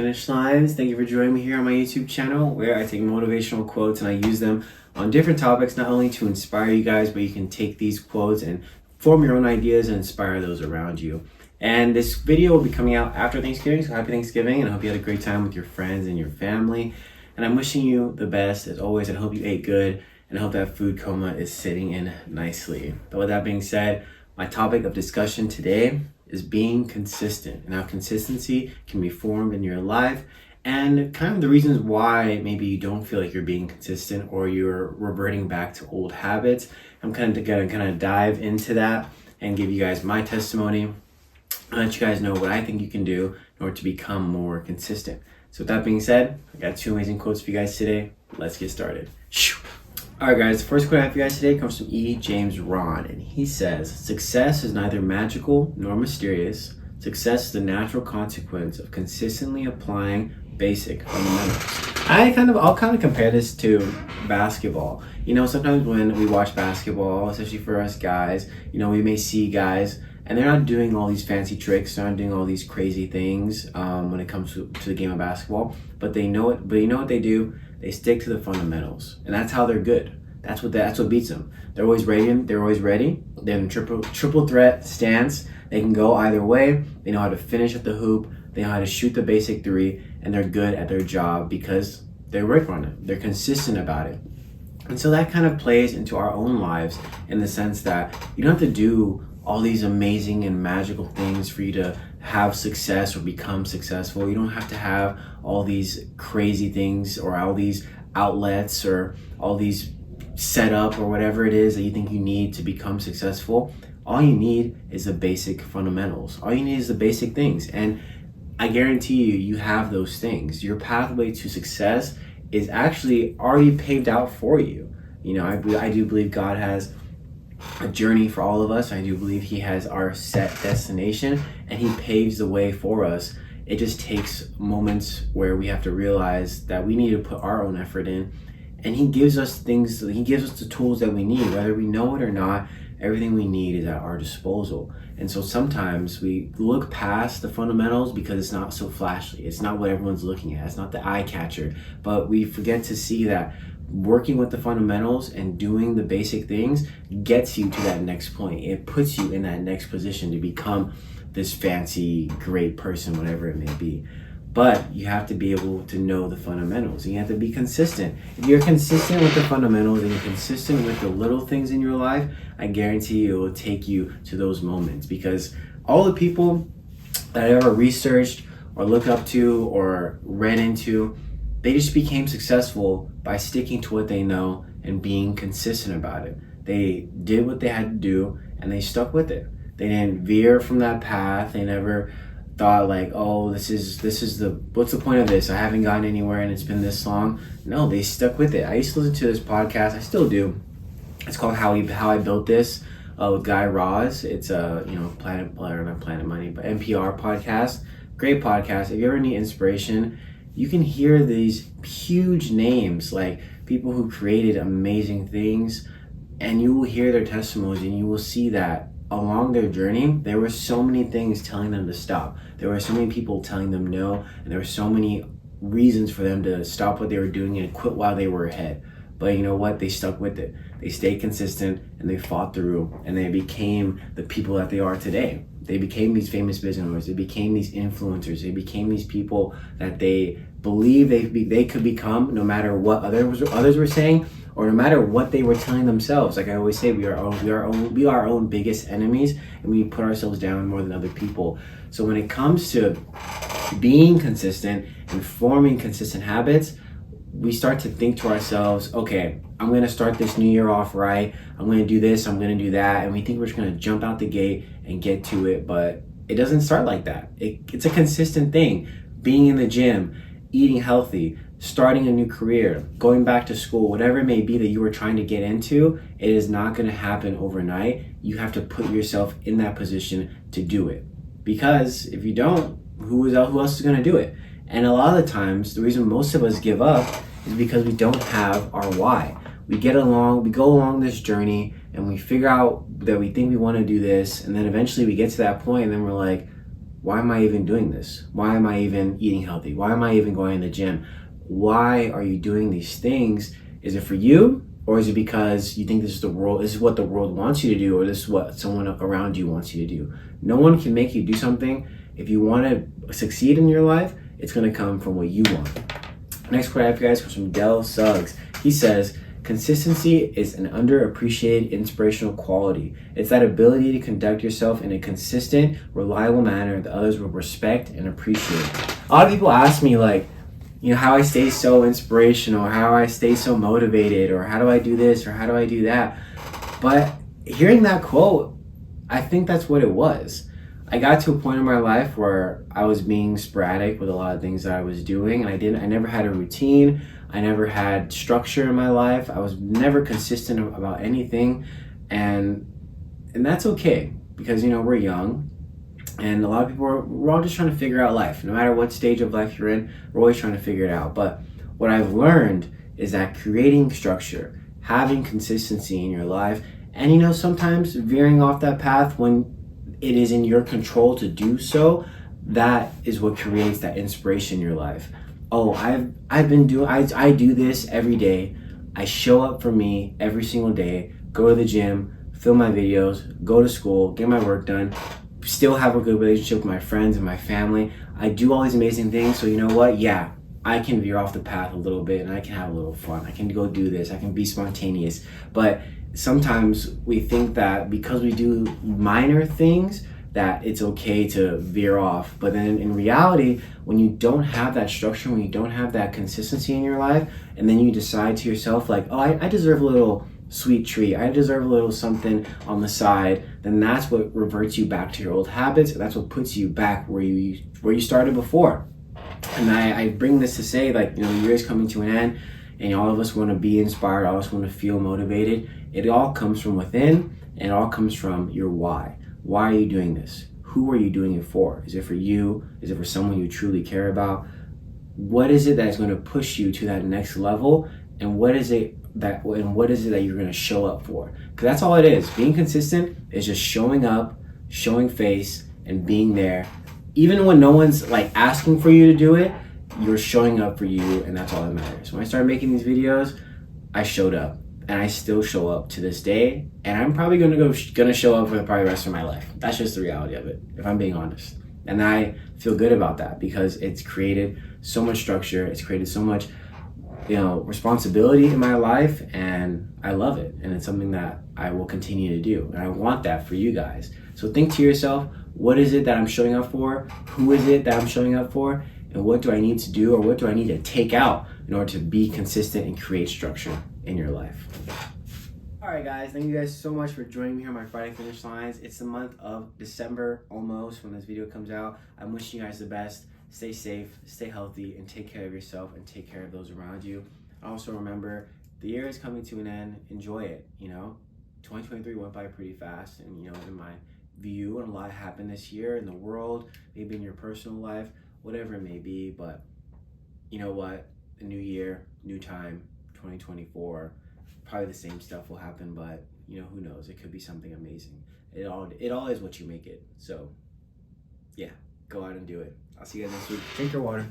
finish lines. Thank you for joining me here on my YouTube channel where I take motivational quotes and I use them on different topics, not only to inspire you guys, but you can take these quotes and form your own ideas and inspire those around you. And this video will be coming out after Thanksgiving, so happy Thanksgiving, and I hope you had a great time with your friends and your family. And I'm wishing you the best as always. I hope you ate good and I hope that food coma is sitting in nicely. But with that being said, my topic of discussion today is being consistent and how consistency can be formed in your life and kind of the reasons why maybe you don't feel like you're being consistent or you're reverting back to old habits. I'm gonna dive into that and give you guys my testimony and let you guys know what I think you can do in order to become more consistent. So with that being said, I got two amazing quotes for you guys today. Let's get started. Alright guys, the first quote I have for you guys today comes from E. James Ron, and he says, "Success is neither magical nor mysterious. Success is the natural consequence of consistently applying basic fundamentals." I'll kind of compare this to basketball. You know, sometimes when we watch basketball, especially for us guys, you know, we may see guys and they're not doing all these fancy tricks, they're not doing all these crazy things when it comes to the game of basketball, but they know it. But you know what they do? They stick to the fundamentals, and that's how they're good. That's what beats them. They're always ready. They're in triple threat stance. They can go either way. They know how to finish at the hoop. They know how to shoot the basic three, and they're good at their job because they work on it. They're consistent about it. And so that kind of plays into our own lives in the sense that you don't have to do all these amazing and magical things for you to have success or become successful. You don't have to have all these crazy things or all these outlets or all these setup or whatever it is that you think you need to become successful. All you need is the basic fundamentals. All you need is the basic things. And I guarantee you have those things. Your pathway to success is actually already paved out for you. You know, I do believe God has a journey for all of us. I do believe he has our set destination and he paves the way for us. It just takes moments where we have to realize that we need to put our own effort in, and he gives us things, he gives us the tools that we need, whether we know it or not. Everything we need is at our disposal. And so sometimes we look past the fundamentals because it's not so flashy. It's not what everyone's looking at. It's not the eye catcher, but we forget to see that working with the fundamentals and doing the basic things gets you to that next point. It puts you in that next position to become this fancy, great person, whatever it may be. But you have to be able to know the fundamentals and you have to be consistent. If you're consistent with the fundamentals and you're consistent with the little things in your life, I guarantee you it will take you to those moments, because all the people that I ever researched or looked up to or read into, they just became successful by sticking to what they know and being consistent about it. They did what they had to do and they stuck with it. They didn't veer from that path. They never thought like, oh, this is what's the point of this? I haven't gotten anywhere and it's been this long. No, they stuck with it. I used to listen to this podcast. I still do. It's called How I Built This with Guy Raz. It's a not Planet Money, but NPR podcast. Great podcast. If you ever need inspiration, you can hear these huge names, like people who created amazing things, and you will hear their testimonies and you will see that along their journey, there were so many things telling them to stop. There were so many people telling them no, and there were so many reasons for them to stop what they were doing and quit while they were ahead. But you know what? They stuck with it. They stayed consistent and they fought through, and they became the people that they are today. They became these famous business owners. They became these influencers. They became these people that they believe they could become, no matter what others were saying, or no matter what they were telling themselves. Like I always say, we are our own biggest enemies, and we put ourselves down more than other people. So when it comes to being consistent and forming consistent habits, we start to think to ourselves, okay, I'm going to start this new year off right. I'm going to do this, I'm going to do that. And we think we're just going to jump out the gate and get to it, but it doesn't start like that. It's a consistent thing. Being in the gym, eating healthy, starting a new career, going back to school, whatever it may be that you were trying to get into, it is not going to happen overnight. You have to put yourself in that position to do it. Because if you don't, who else is going to do it? And a lot of the times, the reason most of us give up is because we don't have our why. We go along this journey and we figure out that we think we want to do this, and then eventually we get to that point and then we're like, why am I even doing this? Why am I even eating healthy? Why am I even going to the gym? Why are you doing these things? Is it for you? Or is it because you think this is what the world wants you to do, or this is what someone around you wants you to do? No one can make you do something. If you want to succeed in your life, it's going to come from what you want. Next quote I have, guys, comes from Del Suggs. He says, consistency is an underappreciated inspirational quality. It's that ability to conduct yourself in a consistent, reliable manner that others will respect and appreciate. A lot of people ask me, like, how I stay so inspirational, how I stay so motivated, or how do I do this, or how do I do that? But hearing that quote, I think that's what it was. I got to a point in my life where I was being sporadic with a lot of things that I was doing, and I never had a routine. I never had structure in my life. I was never consistent about anything, and that's okay, because we're young, and a lot of people we're all just trying to figure out life. No matter what stage of life you're in, we're always trying to figure it out. But what I've learned is that creating structure, having consistency in your life, and sometimes veering off that path when it is in your control to do so, that is what creates that inspiration in your life. Oh, I do this every day. I show up for me every single day, go to the gym, film my videos, go to school, get my work done, still have a good relationship with my friends and my family. I do all these amazing things, so you know what? Yeah, I can veer off the path a little bit and I can have a little fun. I can go do this. I can be spontaneous. But sometimes we think that because we do minor things that it's okay to veer off. But then in reality, when you don't have that structure, when you don't have that consistency in your life, and then you decide to yourself like, oh, I deserve a little sweet treat, I deserve a little something on the side, then that's what reverts you back to your old habits. And that's what puts you back where you started before. And I bring this to say, like, the year is coming to an end, and all of us want to be inspired, all of us want to feel motivated. It all comes from within, and it all comes from your why. Why are you doing this? Who are you doing it for? Is it for you? Is it for someone you truly care about? What is it that's going to push you to that next level? And what is it that you're going to show up for? Because that's all it is. Being consistent is just showing up, showing face, and being there. Even when no one's like asking for you to do it, you're showing up for you, and that's all that matters. When I started making these videos, I showed up, and I still show up to this day, and I'm probably gonna show up for probably the rest of my life. That's just the reality of it, if I'm being honest. And I feel good about that because it's created so much structure, it's created so much responsibility in my life, and I love it, and it's something that I will continue to do, and I want that for you guys. So think to yourself, what is it that I'm showing up for? Who is it that I'm showing up for? And what do I need to do, or what do I need to take out in order to be consistent and create structure in your life? All right, guys, thank you guys so much for joining me here on my Friday Finish Lines. It's the month of December almost when this video comes out. I'm wishing you guys the best. Stay safe, stay healthy, and take care of yourself and take care of those around you. Also remember, the year is coming to an end. Enjoy it. 2023 went by pretty fast, and in my view, and a lot happened this year in the world, maybe in your personal life, whatever it may be. But you know what? A new year, new time, 2024. Probably the same stuff will happen, but who knows? It could be something amazing. It all is what you make it. So yeah, go out and do it. I'll see you guys next week. Drink your water.